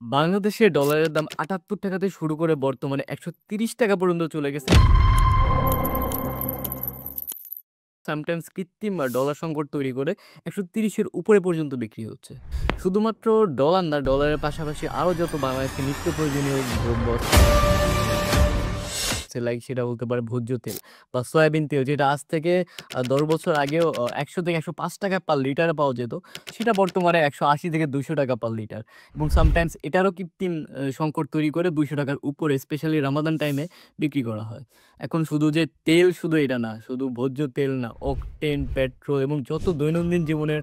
বাংলাদেশে ডলারের দাম ৳৭৮ থেকে শুরু করে বর্তমানে ৳১৩০ পর্যন্ত চলে গেছে। সামটাইমস কৃত্রিম ডলার সংকট তৈরি করে ১৩০ এর উপরে পর্যন্ত বিক্রি হচ্ছে। শুধুমাত্র ডলার না, ডলারের পাশাপাশি আরও যত বাংলাদেশে নিত্য প্রয়োজনীয় দ্রব্য লাইক সেটা বলতে পারে ভোজ্য তেল বা সয়াবিন তেল, যেটা আজ থেকে ১০ বছর আগেও ৳১০০ থেকে ৳১০৫ পার লিটারে পাওয়া যেত। সেটা বর্তমানে ৳১৮০ থেকে ৳২০০ পার লিটার, এবং সামটাইমস এটারও কৃত্রিম সংকট তৈরি করে ৳২০০ র উপরে স্পেশালি রমাদান টাইমে বিক্রি করা হয়। এখন শুধু যে তেল, শুধু এটা না, শুধু ভোজ্য তেল না, অকটেন, পেট্রোল এবং যত দৈনন্দিন জীবনের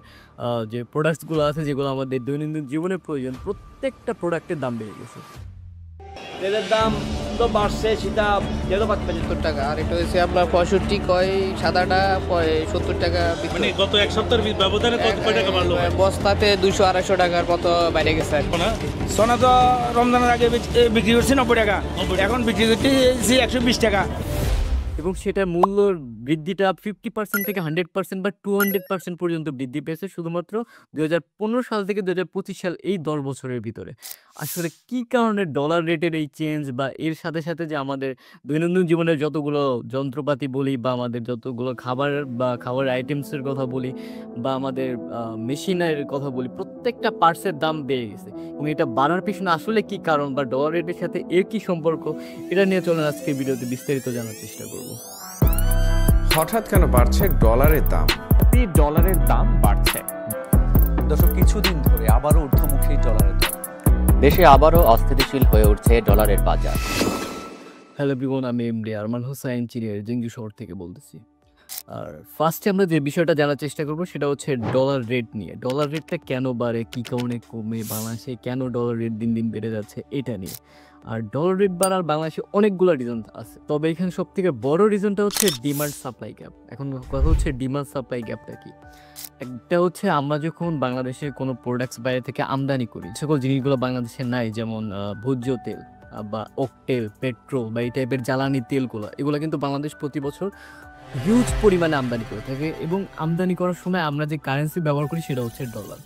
যে প্রোডাক্টস গুলো আছে, যেগুলো আমাদের দৈনন্দিন জীবনে প্রয়োজন, প্রত্যেকটা প্রোডাক্টের দাম বেড়ে গেছে। তেলের দাম তো বাড়ছে, সেটা তেলও পাচ্ছে ৳৭০ আর এটা হচ্ছে আপনার ৬৫ কয় সাদাটা ৳৭০ মানে গত এক সপ্তাহের ব্যবধানে কয় টাকা বাড়লো? বস্তাতে ৳২০০-২৫০ মতো বাইরে গেছে। সোনা তো রমজানের আগে বিক্রি করছি ৳৯০, এখন বিক্রি করতেছি ৳১২০। এবং সেটার মূল্যর বৃদ্ধিটা 50% থেকে 100% বা 200% পর্যন্ত বৃদ্ধি পেয়েছে শুধুমাত্র ২০১৫ সাল থেকে ২০২৫ সাল, এই ১০ বছরের ভিতরে। আসলে কি কারণে ডলার রেটের এই চেঞ্জ, বা এর সাথে, সাথে যে আমাদের দৈনন্দিন জীবনের যতগুলো যন্ত্রপাতি বলি, বা আমাদের যতগুলো খাবার বা খাবারের আইটেমসের কথা বলি, বা আমাদের মেশিনের কথা বলি, প্রত্যেকটা পার্টসের দাম বেড়ে গেছে। এবং এটা বাড়ার পেছনে আসলে কি কারণ, বা ডলার রেটের সাথে এর কি সম্পর্ক, এটা নিয়ে চলুন আজকের ভিডিওতে বিস্তারিত জানার চেষ্টা করব। হঠাৎ কেন বাড়ছে ডলারের দাম? ডলারের দাম বাড়ছে। দর্শক, কিছুদিন ধরে আবারও ঊর্ধ্বমুখী ডলারের দাম। দেশে আবারও অস্থিতিশীল হয়ে উঠছে ডলারের বাজার। হ্যালো এভরিওয়ান, আমি এমডি আরমান হোসাইন চিরিয়ার জেঙ্গি শহর থেকে বলতেছি। আর ফার্স্টে আমরা যে বিষয়টা জানার চেষ্টা করব সেটা হচ্ছে ডলার রেট নিয়ে। ডলার রেটটা কেন বাড়ে, কী কারণে কমে, বাংলাদেশে কেন ডলার রেট দিন দিন বেড়ে যাচ্ছে, এটা নিয়ে। আর ডলার রেট বাড়ার বাংলাদেশে অনেকগুলো রিজন আছে, তবে এখানে সবথেকে বড় রিজনটা হচ্ছে ডিমান্ড সাপ্লাই গ্যাপ। এখন কথা হচ্ছে ডিমান্ড সাপ্লাই গ্যাপটা কি। একটা হচ্ছে আমরা যখন বাংলাদেশে কোনো প্রোডাক্টস বাইরে থেকে আমদানি করি, সকল জিনিসগুলো বাংলাদেশে নাই, যেমন ভোজ্য তেল বা অকটেল, পেট্রোল বা এই টাইপের জ্বালানি তেলগুলো, এগুলো কিন্তু বাংলাদেশ প্রতি বছর হিউজ পরিমাণে আমদানি করে থাকে। এবং আমদানি করার সময় আমরা যে কারেন্সি ব্যবহার করি সেটা হচ্ছে ডলার।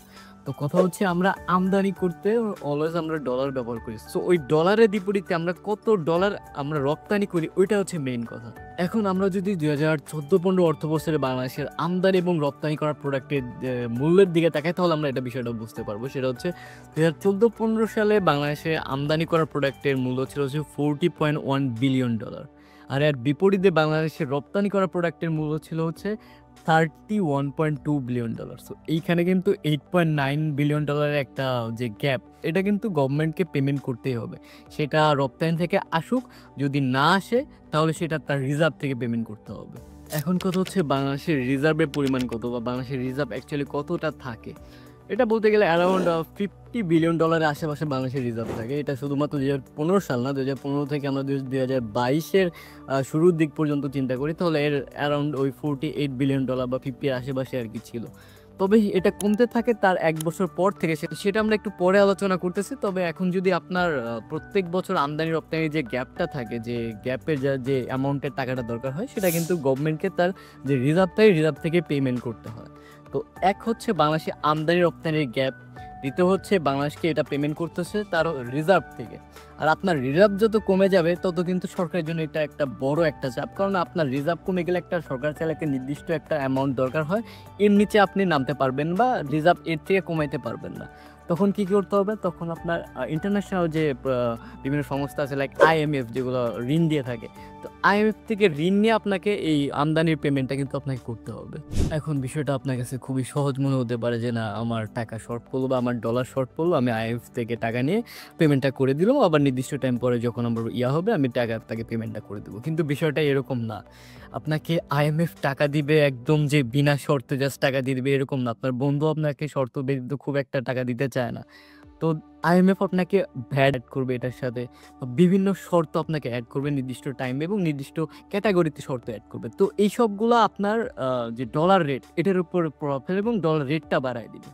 তো কথা হচ্ছে আমরা আমদানি করতে অলওয়েজ আমরা ডলার ব্যবহার করি। সো ওই ডলারের বিপরীতে আমরা কত ডলার আমরা রপ্তানি করি, ওইটা হচ্ছে মেইন কথা। এখন আমরা যদি 2014-15 অর্থ বছরে বাংলাদেশের আমদানি এবং রপ্তানি করা প্রোডাক্টের মূল্যের দিকে তাকাই, তাহলে আমরা এটা বিষয়টা বুঝতে পারবো। সেটা হচ্ছে 2014-15 সালে বাংলাদেশে আমদানি করা প্রোডাক্টের মূল্য ছিল হচ্ছে $40.1 বিলিয়ন। আর এর বিপরীতে বাংলাদেশের রপ্তানি করা প্রোডাক্টের মূল্য ছিল হচ্ছে $31.2 বিলিয়ন। সো এইখানে কিন্তু $8.9 বিলিয়ন একটা যে গ্যাপ, এটা কিন্তু গভর্নমেন্টকে পেমেন্ট করতেই হবে। সেটা রপ্তানি থেকে আসুক, যদি না আসে তাহলে সেটা তার রিজার্ভ থেকে পেমেন্ট করতে হবে। এখন কথা হচ্ছে বাংলাদেশের রিজার্ভের পরিমাণ কত, বা বাংলাদেশের রিজার্ভ অ্যাকচুয়ালি কতটা থাকে। এটা বলতে গেলে অ্যারাউন্ড $50 বিলিয়ন আশেপাশে বাংলাদেশের রিজার্ভ থাকে। এটা শুধুমাত্র 2015 সাল না, 2015 থেকে আমরা 2022-এর শুরুর দিক পর্যন্ত চিন্তা করি, তাহলে এর অ্যারাউন্ড ওই $48 বিলিয়ন বা 50-এর আশেপাশে আর কি ছিল। তবে এটা কমতে থাকে তার 1 বছর পর থেকে, সেটা আমরা একটু পরে আলোচনা করতেছি। তবে এখন যদি আপনার প্রত্যেক বছর আমদানি রপ্তানির যে গ্যাপটা থাকে, যে গ্যাপের যে অ্যামাউন্টের টাকাটা দরকার হয়, সেটা কিন্তু গভর্নমেন্টকে তার যে রিজার্ভ থাকে, রিজার্ভ থেকে পেমেন্ট করতে হয়। তো এক হচ্ছে বাংলাদেশে আমদানি রপ্তানির গ্যাপ, দ্বিতীয় হচ্ছে বাংলাদেশকে এটা পেমেন্ট করতেছে তার রিজার্ভ থেকে। আর আপনার রিজার্ভ যত কমে যাবে তত কিন্তু সরকারের জন্য এটা একটা বড় একটা চাপ, কারণ আপনার রিজার্ভ কমে গেলে একটা সরকার চাইলে একটা নির্দিষ্ট একটা অ্যামাউন্ট দরকার হয়, এর নিচে আপনি নামতে পারবেন বা রিজার্ভ এর থেকে কমাইতে পারবেন না। তখন কী করতে হবে, তখন আপনার ইন্টারন্যাশনাল যে বিভিন্ন সংস্থা আছে লাইক IMF, যেগুলো ঋণ দিয়ে থাকে, তো IMF থেকে ঋণ নিয়ে আপনাকে এই আমদানির পেমেন্টটা কিন্তু আপনাকে করতে হবে। এখন বিষয়টা আপনার কাছে খুবই সহজ মনে হতে পারে যে না, আমার টাকা শর্ট পড়লো বা আমার ডলার শর্ট পড়লো, আমি IMF থেকে টাকা নিয়ে পেমেন্টটা করে দিলাম, আবার নির্দিষ্ট টাইম পরে যখন আমার হবে আমি তাকে পেমেন্টটা করে দেবো। কিন্তু বিষয়টা এরকম না। আপনাকে IMF টাকা দিবে একদম যে বিনা শর্তে জাস্ট টাকা দিয়ে দিবে এরকম না। আপনার বন্ধু আপনাকে শর্ত ব্যতীত খুব একটা টাকা দিতে চায় না। তো IMF আপনাকে ভ্যাট অ্যাড করবে, এটার সাথে বিভিন্ন শর্ত আপনাকে অ্যাড করবে, নির্দিষ্ট টাইমে এবং নির্দিষ্ট ক্যাটাগরিতে শর্ত অ্যাড করবে। তো এই সবগুলো আপনার যে ডলার রেট, এটার উপর প্রভাব ফেলে এবং ডলার রেটটা বাড়ায় দিবে।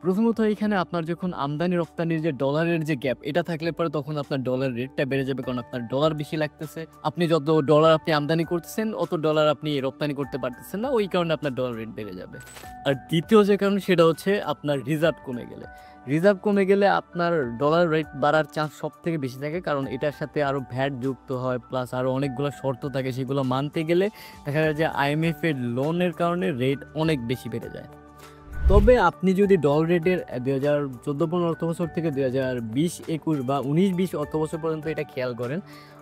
প্রথমত এখানে আপনার যখন আমদানি রপ্তানির যে ডলারের যে গ্যাপ এটা থাকলে পরে তখন আপনার ডলার রেটটা বেড়ে যাবে, কারণ আপনার ডলার বেশি লাগতেছে। আপনি যত ডলার আপনি আমদানি করতেছেন অত ডলার আপনি রপ্তানি করতে পারতেছেন না, ওই কারণে আপনার ডলার রেট বেড়ে যাবে। আর দ্বিতীয় যে কারণ সেটা হচ্ছে আপনার রিজার্ভ কমে গেলে। রিজার্ভ কমে গেলে আপনার ডলার রেট বাড়ার চান্স সব থেকে বেশি থাকে, কারণ এটার সাথে আরও ভ্যাট যুক্ত হয়, প্লাস আরও অনেকগুলো শর্ত থাকে, সেগুলো মানতে গেলে দেখা যায় যে IMF এর লোনের কারণে রেট অনেক বেশি বেড়ে যায়। তবে আপনি যদি ডলার রেটের 2014-15 অর্থবছর থেকে 2020-21 বা 19-20 অর্থবছর পর্যন্ত এটা খেয়াল করেন,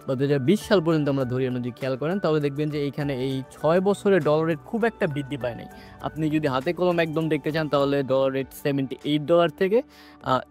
বা 2020 সাল পর্যন্ত আমরা ধরি যদি খেয়াল করেন, তাহলে দেখবেন যে এইখানে এই 6 বছরে ডলার রেট খুব একটা বৃদ্ধি পায় নাই। আপনি যদি হাতে কলম একদম দেখতে চান তাহলে ডলার রেট $78 থেকে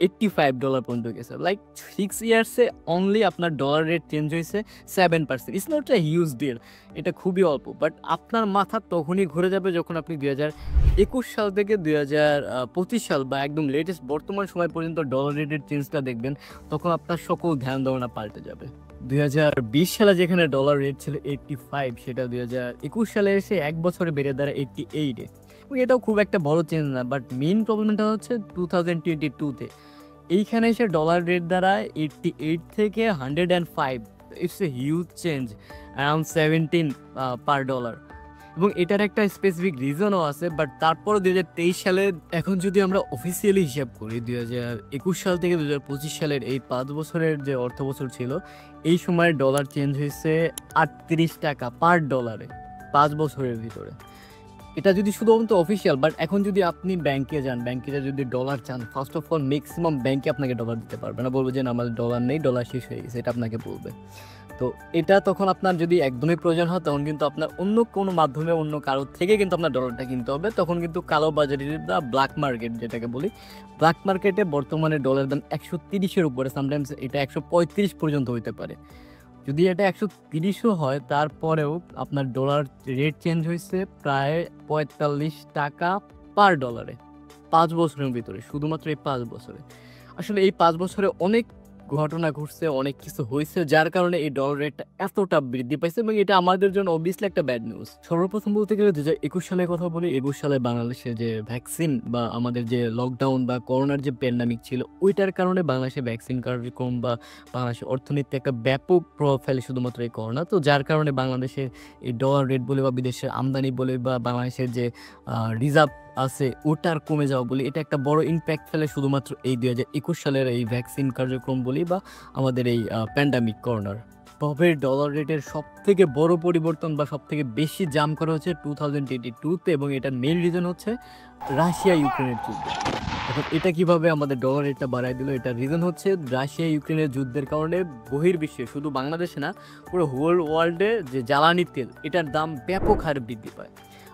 $85 পর্যন্ত গেছে। লাইক 6 ইয়ার্সে অনলি আপনার ডলার রেট চেঞ্জ হয়েছে 7%। It's not a huge deal, এটা খুবই অল্প। বাট আপনার মাথা তখনই ঘুরে যাবে যখন আপনি 2021 সাল থেকে 2025 সাল বা একদম লেটেস্ট বর্তমান সময় পর্যন্ত ডলার রেটের চেঞ্জটা দেখবেন, তখন আপনার সকল ধ্যান ধারণা পাল্টে যাবে। 2020 সালে যেখানে ডলার রেট ছিল 85, সেটা 2021 সালে এসে এক বছরে বেড়ে দাঁড়ায় 88-এ। এটাও খুব একটা বড় চেঞ্জ না, বাট মেইন প্রবলেমটা হচ্ছে 2022-তে এইখানে এসে ডলার রেট দাঁড়ায় 88 থেকে 105। It's a huge change, around 17 per dollar. এবং এটার একটা স্পেসিফিক রিজনও আছে, বাট তারপরও 2023 সালে এখন যদি আমরা অফিসিয়ালি হিসাব করি 2021 সাল থেকে 2025 সালের এই 5 বছরের যে অর্থ বছর ছিল, এই সময় ডলার চেঞ্জ হয়েছে 38 টাকা পার ডলারে 5 বছরের ভিতরে। এটা যদি শুধুমাত্র অফিসিয়াল, বাট এখন যদি আপনি ব্যাংকে যান, ব্যাংকে যদি ডলার চান, ফার্স্ট অফ অল ম্যাক্সিমাম ব্যাংকে আপনাকে ডলার দিতে পারবে না, বলবে যে না আমাদের ডলার নেই, ডলার শেষ হয়ে গেছে, এটা আপনাকে বলবে। তো এটা তখন আপনার যদি একদমই প্রয়োজন হয় তখন কিন্তু আপনার অন্য কোনো মাধ্যমে অন্য কারো থেকে কিন্তু আপনার ডলারটা কিনতে হবে। তখন কিন্তু কালো বাজারি বা ব্ল্যাক মার্কেট যেটাকে বলি, ব্ল্যাক মার্কেটে বর্তমানে ডলারের দাম 130-এর উপরে, সামটাইমস এটা 135 পর্যন্ত হইতে পারে। যদি এটা 130ও হয় তারপরেও আপনার ডলার রেট চেঞ্জ হয়েছে প্রায় 45 টাকা পার ডলারে 5 বছরের ভিতরে, শুধুমাত্র এই 5 বছরে। আসলে এই 5 বছরে অনেক ঘটনা ঘটছে, অনেক কিছু হয়েছে, যার কারণে এই ডলার রেটটা এতটা বৃদ্ধি পাইছে, এবং এটা আমাদের জন্য অবভিয়াসলি একটা ব্যাড নিউজ। সর্বপ্রথম বলতে গেলে 2021 সালের কথা বলি। 21 সালে বাংলাদেশে যে ভ্যাকসিন বা আমাদের যে লকডাউন বা করোনার যে প্যান্ডামিক ছিল, ওইটার কারণে বাংলাদেশে ভ্যাকসিন কার্যক্রম বা বাংলাদেশের অর্থনীতিতে একটা ব্যাপক প্রভাব ফেলে শুধুমাত্র এই করোনা। তো যার কারণে বাংলাদেশের এই ডলার রেট বলে বা বিদেশের আমদানি বলে বা বাংলাদেশের যে রিজার্ভ আছে ওটার কমে যাওয়া বলি, এটা একটা বড় ইম্প্যাক্ট ফেলে শুধুমাত্র এই 2021 সালের এই ভ্যাকসিন কার্যক্রম বলি বা আমাদের এই প্যান্ডামিক করোনার। তবে ডলার রেটের সব থেকে বড় পরিবর্তন বা সব থেকে বেশি জাম্প করা হচ্ছে 2022-তে, এবং এটার মেইন রিজন হচ্ছে রাশিয়া ইউক্রেনের যুদ্ধ। এখন এটা কিভাবে আমাদের ডলার রেটটা বাড়াই দিল, এটার রিজন হচ্ছে রাশিয়া ইউক্রেনের যুদ্ধের কারণে বহির্বিশ্বে, শুধু বাংলাদেশে না পুরো হোল ওয়ার্ল্ডে যে জ্বালানি তেল এটার দাম ব্যাপক হারে বৃদ্ধি পায়।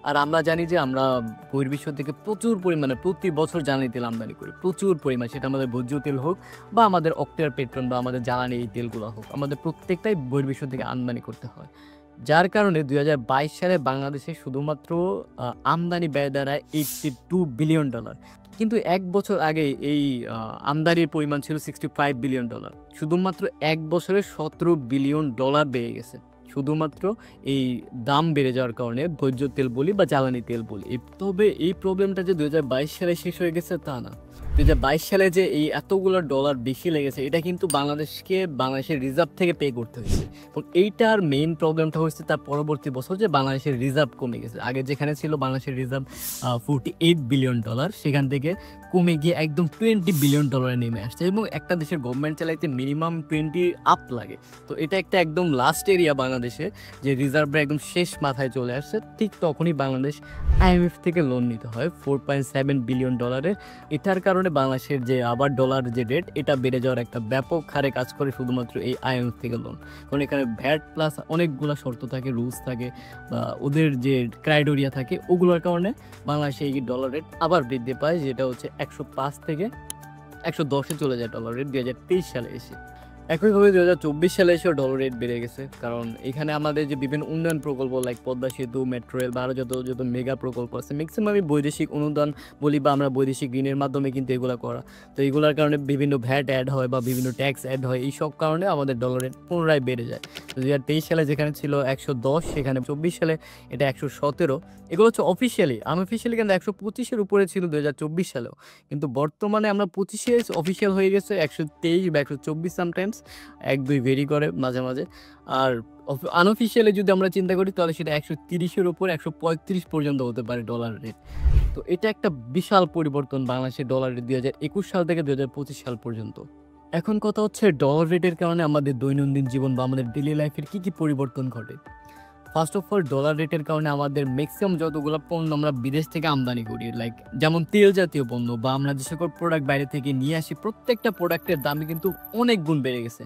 আর আমরা জানি যে আমরা বহির্বিশ্ব থেকে প্রচুর পরিমাণে প্রতি বছর জ্বালানি তেল আমদানি করি, প্রচুর পরিমাণ, সেটা আমাদের ভোজ্য তেল হোক বা আমাদের অক্টের পেট্রোল বা আমাদের জ্বালানি এই তেলগুলো হোক, আমাদের প্রত্যেকটাই বহির্বিশ্ব থেকে আমদানি করতে হয়। যার কারণে 2022 সালে বাংলাদেশে শুধুমাত্র আমদানি ব্যয় দাঁড়ায় $82 বিলিয়ন। কিন্তু এক বছর আগে এই আমদানির পরিমাণ ছিল $65 বিলিয়ন। শুধুমাত্র এক বছরে $17 বিলিয়ন বেড়ে গেছে, শুধুমাত্র এই দাম বেড়ে যাওয়ার কারণে, ভোজ্য তেল বলি বা জ্বালানি তেল বলি। তবে এই প্রবলেমটা যে 2022 সালে শেষ হয়ে গেছে তা না। 2022 সালে যে এই এতগুলো ডলার বেশি লেগেছে, এটা কিন্তু বাংলাদেশের রিজার্ভ থেকে পে করতে হয়েছে। এবং এইটার মেইন প্রবলেমটা হচ্ছে তার পরবর্তী বছর যে বাংলাদেশের রিজার্ভ কমে গেছে। আগে যেখানে ছিল বাংলাদেশের রিজার্ভ $48 বিলিয়ন, সেখান থেকে কমে গিয়ে একদম $20 বিলিয়ন নেমে আসছে, এবং একটা দেশের গভর্নমেন্ট চালাইতে মিনিমাম 20 আপ লাগে। তো এটা একটা একদম লাস্ট এরিয়া বাংলাদেশে, যে রিজার্ভে একদম শেষ মাথায় চলে আসছে। ঠিক তখনই বাংলাদেশ IMF থেকে লোন নিতে হয় $4.7 বিলিয়ন। এটার কারণে বাংলাদেশের যে আবার ডলার যে রেট এটা বেড়ে যাওয়ার একটা ব্যাপক হারে কাজ করে শুধুমাত্র এই IMF থেকে লোন। কারণ এখানে ভ্যাট প্লাস অনেকগুলো শর্ত থাকে, রুলস থাকে, বা ওদের যে ক্রাইটেরিয়া থাকে, ওগুলোর কারণে বাংলাদেশে এই ডলার রেট আবার বৃদ্ধি পায়, যেটা হচ্ছে 105 থেকে 110-এ চলে যায় ডলার রেট 2023 সালে এসে। একইভাবে 2024 সালে এসেও ডলার রেট বেড়ে গেছে, কারণ এখানে আমাদের যে বিভিন্ন উন্নয়ন প্রকল্প লাইক পদ্মা সেতু, মেট্রো রেল বা আরও যত মেগা প্রকল্প আছে, ম্যাক্সিমামই বৈদেশিক অনুদান বলি বা আমরা বৈদেশিক ঋণের মাধ্যমে কিন্তু এগুলো করা। তো এগুলোর কারণে বিভিন্ন ভ্যাট অ্যাড হয় বা বিভিন্ন ট্যাক্স অ্যাড হয়, এই সব কারণে আমাদের ডলার রেট পুনরায় বেড়ে যায়। 2023 সালে যেখানে ছিল 110, সেখানে 24 সালে এটা 117। এগুলো হচ্ছে অফিসিয়ালি, আনঅফিসিয়ালি কিন্তু 125-এর উপরে ছিল 2024 সালেও, কিন্তু বর্তমানে আমরা 25-এ অফিসিয়াল হয়ে গেছে 123 বা 124 সামটাইমস, 1-2 ভেরি করে মাঝে মাঝে। আর আনঅফিসিয়ালি যদি আমরা চিন্তা করি তাহলে সেটা 130-এর উপর 135 পর্যন্ত হতে পারে ডলার রেট। তো এটা একটা বিশাল পরিবর্তন বাংলাদেশের ডলার রেট 2021 সাল থেকে 2025 সাল পর্যন্ত। এখন কথা হচ্ছে ডলার রেটের কারণে আমাদের দৈনন্দিন জীবন বা আমাদের ডেইলি লাইফের কী কী পরিবর্তন ঘটে। ফার্স্ট অফ অল, ডলার রেটের কারণে আমাদের ম্যাক্সিমাম যতগুলো পণ্য আমরা বিদেশ থেকে আমদানি করি, লাইক যেমন তেল জাতীয় পণ্য বা আমরা যে সকল প্রোডাক্ট বাইরে থেকে নিয়ে আসি, প্রত্যেকটা প্রোডাক্টের দামই কিন্তু অনেক গুণ বেড়ে গেছে।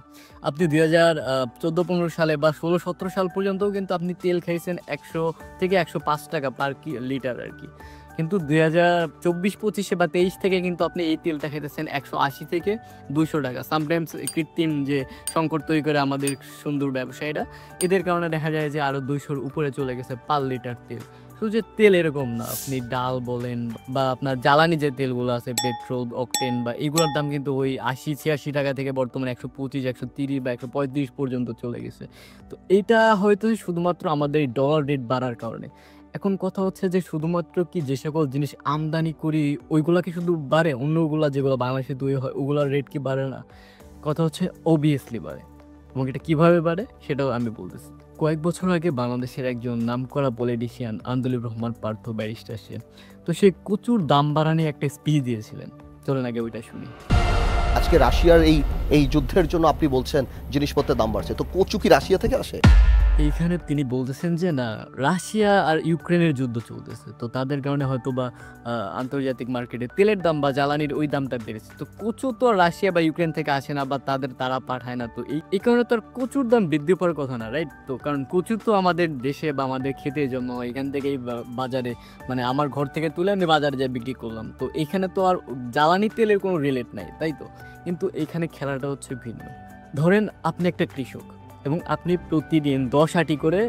আপনি 2014-15 সালে বা 16-17 সাল পর্যন্তও কিন্তু আপনি তেল খাইছেন 100 থেকে 105 টাকা পার লিটার আর কি, কিন্তু 2024-25 বা 23 থেকে কিন্তু আপনি এই তেলটা খেতেছেন 180 থেকে 200 টাকা। সামটাইমস কৃত্রিম যে সংকট তৈরি করে আমাদের সুন্দর ব্যবসায়ীরা, এদের কারণে দেখা যায় যে আরও 200-র উপরে চলে গেছে পার লিটার তেল। শুধু যে তেল এরকম না, আপনি ডাল বলেন বা আপনার জ্বালানি যে তেলগুলো আছে পেট্রোল, অকটেন বা এগুলোর দাম কিন্তু ওই 80-86 টাকা থেকে বর্তমানে 125, 130 বা 135 পর্যন্ত চলে গেছে। তো এইটা হয়তো শুধুমাত্র আমাদের এই ডলার রেট বাড়ার কারণে। এখন কথা হচ্ছে যে শুধুমাত্র কি যে সকল জিনিস আমদানি করি ওইগুলা কি শুধু বাড়ে, অন্যগুলা যেগুলো বাংলাদেশে তৈরি হয় ওগুলোর রেট কি বাড়ে না? কথা হচ্ছে অবভিয়াসলি বাড়ে, এবং এটা কীভাবে বাড়ে সেটাও আমি বলতেছি। কয়েক বছর আগে বাংলাদেশের একজন নামকরা পলিটিশিয়ান আন্দোলুর রহমান পার্থ ব্যারিস্টার, তো সে কচুর দাম বাড়ানি একটা স্পিচ দিয়েছিলেন। চলেন আগে ওইটা শুনি। আজকে রাশিয়ার এই যুদ্ধের জন্য আপনি বলছেন জিনিসপত্রের দাম বাড়ছে, তো কচু কি রাশিয়া থেকে আসে? এইখানে তিনি বলতেছেন যে না, রাশিয়া আর ইউক্রেনের যুদ্ধ চলতেছে, তো তাদের কারণে হয়তো বা আন্তর্জাতিক মার্কেটে তেলের দাম বা জ্বালানির ওই দামটা বেড়েছে। তো কচু তো রাশিয়া বা ইউক্রেন থেকে আসে না বা তারা পাঠায় না, তো এই কারণে তো আর কচুর দাম বৃদ্ধি পাওয়ার কথা না, রাইট? তো কারণ কচু তো আমাদের দেশে বা আমাদের খেতের জন্য, এখান থেকেই বাজারে, মানে আমার ঘর থেকে তুলে আমি বাজারে যাই বিক্রি করলাম, তো এখানে তো আর জ্বালানি তেলের কোনো রিলেট নাই, তাই তো? কিন্তু এখানে খেলাটা হচ্ছে ভিন্ন। ধরেন আপনি একটা কৃষক এবং আপনি প্রতিদিন 10 আটি করে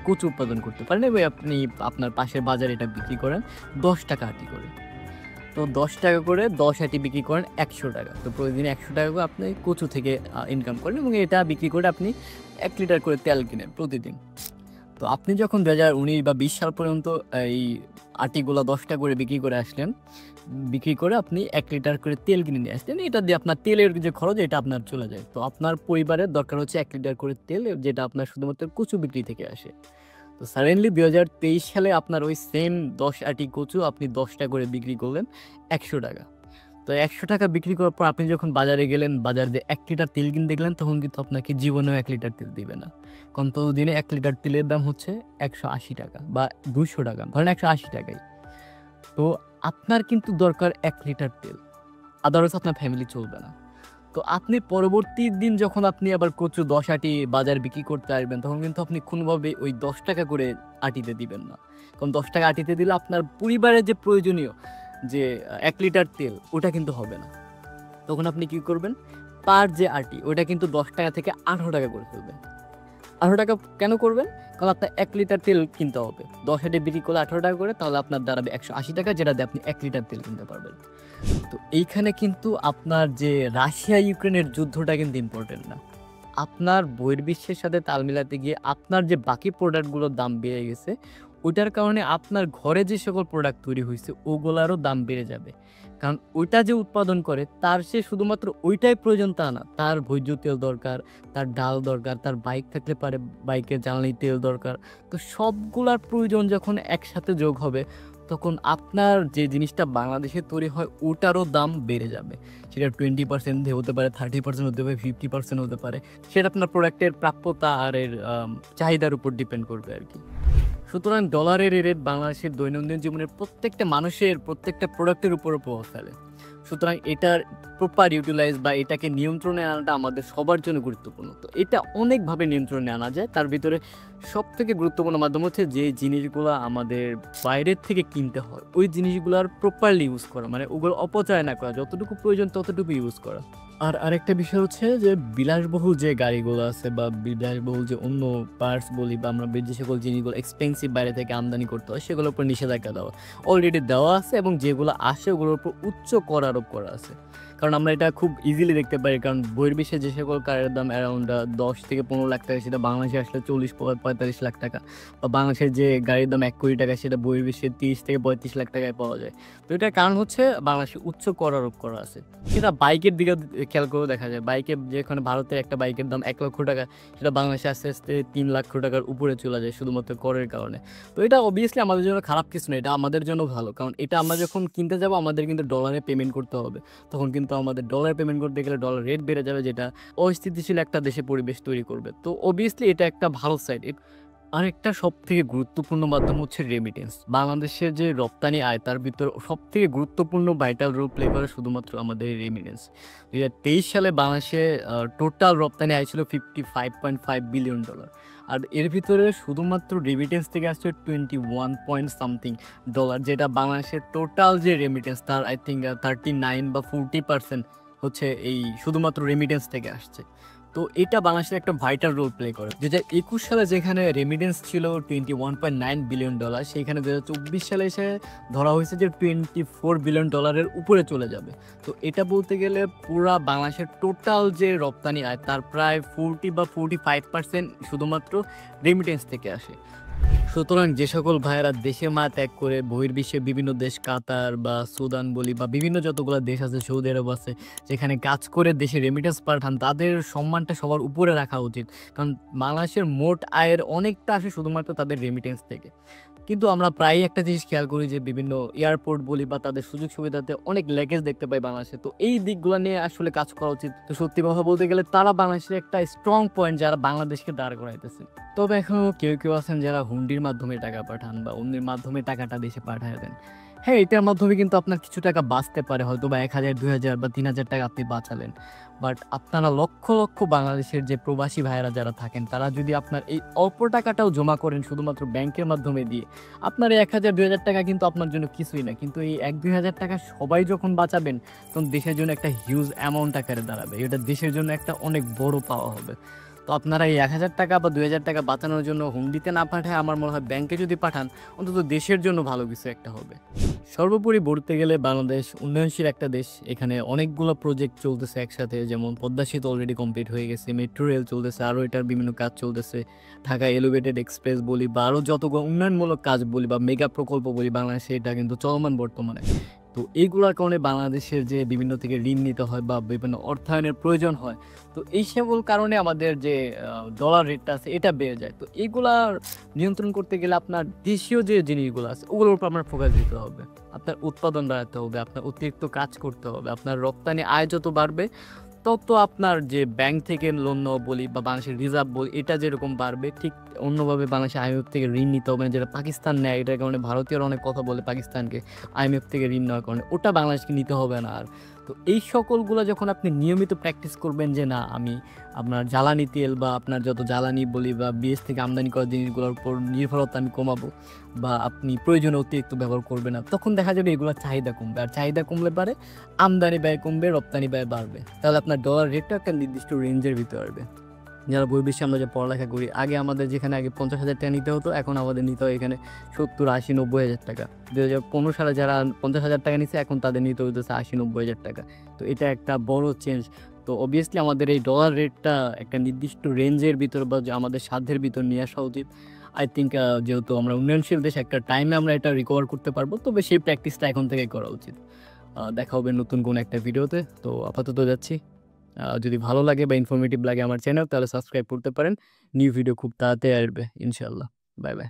কচু উৎপাদন করতে পারেন, এবং আপনি আপনার পাশের বাজারে এটা বিক্রি করেন 10 টাকা আটি করে। তো 10 টাকা করে 10 আটি বিক্রি করেন 100 টাকা। তো প্রতিদিন 100 টাকা করে আপনি কচু থেকে ইনকাম করেন, এবং এটা বিক্রি করে আপনি 1 লিটার করে তেল কিনেন প্রতিদিন। তো আপনি যখন 2019 বা 20 সাল পর্যন্ত এই আটিগুলো 10 টাকা করে বিক্রি করে আসলেন, বিক্রি করে আপনি 1 লিটার করে তেল কিনে নিয়ে আসলেন, এটা দিয়ে আপনার তেলের যে খরচ এটা আপনার চলে যায়। তো আপনার পরিবারের দরকার হচ্ছে 1 লিটার করে তেল, যেটা আপনার শুধুমাত্র কচু বিক্রি থেকে আসে। তো সাডেনলি 2023 সালে আপনার ওই সেম 10 আটি কচু আপনি 10 টাকা করে বিক্রি করলেন 100 টাকা। তো 100 টাকা বিক্রি করার পর আপনি যখন বাজারে গেলেন, বাজারে দিয়ে 1 লিটার তেল কিনতে দেখলেন, তখন কিন্তু আপনাকে জীবনেও 1 লিটার তেল দিবে না, কারণ প্রতিদিনে 1 লিটার তেলের দাম হচ্ছে 180 টাকা বা 200 টাকা, ধরেন 180 টাকাই। তো আপনার কিন্তু দরকার 1 লিটার তেল, আদারওয়াইজ আপনার ফ্যামিলি চলবে না। তো আপনি পরবর্তী দিন যখন আপনি আবার কচু 10 আটি বাজার বিক্রি করতে আসবেন, তখন কিন্তু আপনি কোনোভাবে ওই 10 টাকা করে আটিতে দিবেন না, কারণ 10 টাকা আটিতে দিলে আপনার পরিবারের যে প্রয়োজনীয় যে 1 লিটার তেল ওটা কিন্তু হবে না। তখন আপনি কি করবেন, পার যে আটি ওটা কিন্তু 10 টাকা থেকে 18 টাকা করে ফেলবেন। 18 টাকা কেন করবেন? কারণ আপনার 1 লিটার তেল কিনতে হবে, 10 আটি বিক্রি করলে 18 টাকা করে, তাহলে আপনার দাঁড়াবে 180 টাকা, যেটা দিয়ে আপনি 1 লিটার তেল কিনতে পারবেন। তো এইখানে কিন্তু আপনার যে রাশিয়া ইউক্রেনের যুদ্ধটা কিন্তু ইম্পর্টেন্ট না, আপনার বহির্বিশ্বের সাথে তাল মিলাতে গিয়ে আপনার যে বাকি প্রোডাক্টগুলোর দাম বেড়ে গেছে, ওইটার কারণে আপনার ঘরে যে সকল প্রোডাক্ট তৈরি হয়েছে ওগুলারও দাম বেড়ে যাবে, কারণ ওইটা যে উৎপাদন করে তার সে শুধুমাত্র ওইটাই প্রয়োজন তা না, তার ভোজ্য তেল দরকার, তার ডাল দরকার, তার বাইক থাকলে পারে বাইকের জ্বালানি তেল দরকার। তো সবগুলার প্রয়োজন যখন একসাথে যোগ হবে, তখন আপনার যে জিনিসটা বাংলাদেশে তৈরি হয় ওটারও দাম বেড়ে যাবে। সেটা 20% হতে পারে, 30% হতে পারে, 50% হতে পারে, সেটা আপনার প্রোডাক্টের প্রাপ্যতা আর এর চাহিদার উপর ডিপেন্ড করবে আর কি। সুতরাং ডলারের রেট বাংলাদেশের দৈনন্দিন জীবনের প্রত্যেকটা মানুষের প্রত্যেকটা প্রোডাক্টের উপর প্রভাব ফেলে। সুতরাং এটার প্রপার ইউটিলাইজ বা এটাকে নিয়ন্ত্রণে আনাটা আমাদের সবার জন্য গুরুত্বপূর্ণ। তো এটা অনেকভাবে নিয়ন্ত্রণে আনা যায়, তার ভিতরে সবথেকে গুরুত্বপূর্ণ মাধ্যম হচ্ছে যে জিনিসগুলো আমাদের বাইরের থেকে কিনতে হয় ওই জিনিসগুলোর প্রপারলি ইউজ করা, মানে ওগুলো অপচয় না করা, যতটুকু প্রয়োজন ততটুকু ইউজ করা। আর আরেকটা বিষয় হচ্ছে যে বিলাসবহুল যে গাড়িগুলো আছে বা বিলাসবহুল যে অন্য পার্টস বলি বা আমরা যে সকল জিনিসগুলো এক্সপেন্সিভ বাইরে থেকে আমদানি করতে হয় সেগুলোর উপর নিষেধাজ্ঞা দেওয়া অলরেডি দেওয়া আছে এবং যেগুলো আসে ওগুলোর উপর উচ্চ কর আরোপ করা আছে। কারণ আমরা এটা খুব ইজিলি দেখতে পারি, কারণ বহির্বিশ্বে যে সকল কারের দাম অ্যারাউন্ড 10 থেকে 15 লাখ টাকা সেটা বাংলাদেশে আসলে 40-45 লাখ টাকা, বা বাংলাদেশের যে গাড়ির দাম 1 কোটি টাকা সেটা বহির্বিশ্বে 30 থেকে 35 লাখ টাকায় পাওয়া যায়। তো এটার কারণ হচ্ছে বাংলাদেশে উচ্চ কর আরোপ করা আছে। সেটা বাইকের দিকে খেয়াল করেও দেখা যায়, বাইকে যেখানে ভারতের একটা বাইকের দাম 1 লক্ষ টাকা সেটা বাংলাদেশে আস্তে আস্তে 3 লাখ টাকার উপরে চলে যায় শুধুমাত্র করের কারণে। তো এটা অবভিয়াসলি আমাদের জন্য খারাপ কিছু না, এটা আমাদের জন্য ভালো, কারণ এটা আমরা যখন কিনতে যাব আমাদের কিন্তু ডলারে পেমেন্ট করতে হবে, তখন কিন্তু আমাদের ডলার পেমেন্ট করতে গেলে ডলার রেট বেড়ে যাবে, যেটা অস্থিতিশীল একটা দেশে পরিবেশ তৈরি করবে। তো অবভিয়াসলি এটা একটা ভালো সাইড। আরেকটা সবথেকে গুরুত্বপূর্ণ মাধ্যম হচ্ছে রেমিটেন্স। বাংলাদেশের যে রপ্তানি আয় তার ভিতর সবথেকে গুরুত্বপূর্ণ ভাইটাল রোল প্লে করে শুধুমাত্র আমাদের রেমিটেন্স। 2023 সালে বাংলাদেশে টোটাল রপ্তানি আয় ছিল $55.5 বিলিয়ন, আর এর ভিতরে শুধুমাত্র রেমিটেন্স থেকে আসছে 21 পয়েন্ট সামথিং ডলার, যেটা বাংলাদেশের টোটাল যে রেমিটেন্স তার আই থিঙ্ক 39 বা 40% হচ্ছে এই শুধুমাত্র রেমিটেন্স থেকে আসছে। তো এটা বাংলাদেশের একটা ভাইটাল রোল প্লে করে। 2021 সালে যেখানে রেমিটেন্স ছিল $21.9 বিলিয়ন, সেইখানে 2024 সালে এসে ধরা হয়েছে যে $24 বিলিয়ন উপরে চলে যাবে। তো এটা বলতে গেলে পুরা বাংলাদেশের টোটাল যে রপ্তানি আয় তার প্রায় 40 বা 45% শুধুমাত্র রেমিটেন্স থেকে আসে। সুতরাং যে সকল ভাইয়েরা দেশে মা ত্যাগ করে বহির্বিশ্বে বিভিন্ন দেশ, কাতার বা সুদান বলি বা বিভিন্ন যতগুলো দেশ আছে, সৌদি আরব আছে, যেখানে কাজ করে দেশে রেমিটেন্স পাঠান, তাদের সম্মানটা সবার উপরে রাখা উচিত, কারণ বাংলাদেশের মোট আয়ের অনেকটা আসে শুধুমাত্র তাদের রেমিটেন্স থেকে। কিন্তু আমরা প্রায়ই একটা জিনিস খেয়াল করি যে বিভিন্ন এয়ারপোর্ট বলি বা তাদের সুযোগ সুবিধাতে অনেক ল্যাকেজ দেখতে পাই বাংলাদেশে। তো এই দিকগুলো নিয়ে আসলে কাজ করা উচিত। তো সত্যি কথা বলতে গেলে তারা বাংলাদেশের একটা স্ট্রং পয়েন্ট যারা বাংলাদেশকে দাঁড় করাইতেছে। তবে এখনও কেউ কেউ আছেন যারা হুন্ডির মাধ্যমে টাকা পাঠান বা অন্যের মাধ্যমে টাকাটা দেশে পাঠায় দেন। হ্যাঁ, এটার মাধ্যমে কিন্তু আপনার কিছু টাকা বাঁচতে পারে, হয়তো বা 1000, 2000 বা 3000 টাকা আপনি বাঁচালেন। বাট আপনারা লক্ষ লক্ষ বাংলাদেশের যে প্রবাসী ভাইয়েরা যারা থাকেন, তারা যদি আপনার এই অল্প টাকাটাও জমা করেন শুধুমাত্র ব্যাংকের মাধ্যমে দিয়ে, আপনার এই 1000, 2000 টাকা কিন্তু আপনার জন্য কিছুই না। কিন্তু এই 1-2000 টাকা সবাই যখন বাঁচাবেন তখন দেশের জন্য একটা হিউজ অ্যামাউন্ট আকারে দাঁড়াবে, এটা দেশের জন্য একটা অনেক বড় পাওয়া হবে। তো আপনারা এই 1000 টাকা বা 2000 টাকা বাঁচানোর জন্য হুন্ডিতে না পাঠায় আমার মনে হয় ব্যাংকে যদি পাঠান অন্তত দেশের জন্য ভালো কিছু একটা হবে। সর্বোপরি বলতে গেলে বাংলাদেশ উন্নয়নশীল একটা দেশ, এখানে অনেকগুলো প্রজেক্ট চলতেছে একসাথে, যেমন পদ্মা সেতু অলরেডি কমপ্লিট হয়ে গেছে, মেট্রো রেল চলতেছে, আরও এটার বিভিন্ন কাজ চলতেছে, ঢাকা এলিভেটেড এক্সপ্রেস বলি বা আরও যতগুলো উন্নয়নমূলক কাজ বলি বা মেগা প্রকল্প বলি, বাংলাদেশে এটা কিন্তু চলমান বর্তমানে। তো এইগুলোর কারণে বাংলাদেশের যে বিভিন্ন থেকে ঋণ নিতে হয় বা বিভিন্ন অর্থায়নের প্রয়োজন হয়, তো এই সকল কারণে আমাদের যে ডলার রেটটা আছে এটা বেড়ে যায়। তো এইগুলার নিয়ন্ত্রণ করতে গেলে আপনার দেশীয় যে জিনিসগুলো আছে ওগুলোর উপর আপনার ফোকাস দিতে হবে, আপনার উৎপাদন বাড়াতে হবে, আপনার অতিরিক্ত কাজ করতে হবে, আপনার রপ্তানি আয় যত বাড়বে তত আপনার যে ব্যাংক থেকে লোন নেওয়া বলি বা বাংলাদেশের রিজার্ভ বলি এটা যেরকম বাড়বে, ঠিক অন্যভাবে বাংলাদেশের IMF থেকে ঋণ নিতে হবে, যেটা পাকিস্তান নেয়, এটার কারণে ভারতীয়রা অনেক কথা বলে পাকিস্তানকে IMF থেকে ঋণ নেওয়ার কারণে, ওটা বাংলাদেশকে নিতে হবে না আর। তো এই সকলগুলো যখন আপনি নিয়মিত প্র্যাকটিস করবেন যে না আমি আপনার জ্বালানি তেল বা আপনার যত জ্বালানি বলি বা বিদেশ থেকে আমদানি করা জিনিসগুলোর উপর নির্ভরতা আমি কমাবো বা আপনি প্রয়োজনে অতিরিক্ত ব্যবহার করবেন না, তখন দেখা যাবে এগুলোর চাহিদা কমবে, আর চাহিদা কমলে পারে আমদানি ব্যয় কমবে, রপ্তানি ব্যয় বাড়বে, তাহলে আপনার ডলার রেটটা একটা নির্দিষ্ট রেঞ্জের ভিতরে আসবে। যারা বহির্বিশ্বে আমরা যে পড়ালেখা করি, আগে আমাদের যেখানে আগে 50,000 টাকা নিতে হতো, এখন আমাদের নিতে হয় এখানে 70, 80, 90,000 টাকা। 2015 সালে যারা 50,000 টাকা নিচ্ছে এখন তাদের নিতে হইতেছে 80, 90,000 টাকা। তো এটা একটা বড় চেঞ্জ। তো অবভিয়াসলি আমাদের এই ডলার রেটটা একটা নির্দিষ্ট রেঞ্জের ভিতর বা আমাদের সাধ্যের ভিতর নিয়ে আসা উচিত। আই থিঙ্ক যেহেতু আমরা উন্নয়নশীল দেশ, একটা টাইমে আমরা এটা রিকভার করতে পারবো, তবে সেই প্র্যাকটিসটা এখন থেকেই করা উচিত। দেখা হবে নতুন কোনো একটা ভিডিওতে। তো আপাতত যাচ্ছি। যদি ভালো লাগে বা ইনফরমেটিভ লাগে আমার চ্যানেল, তাহলে সাবস্ক্রাইব করতে পারেন। নিউ ভিডিও খুব তাড়াতাড়ি আসবে ইনশাল্লাহ। Bye bye.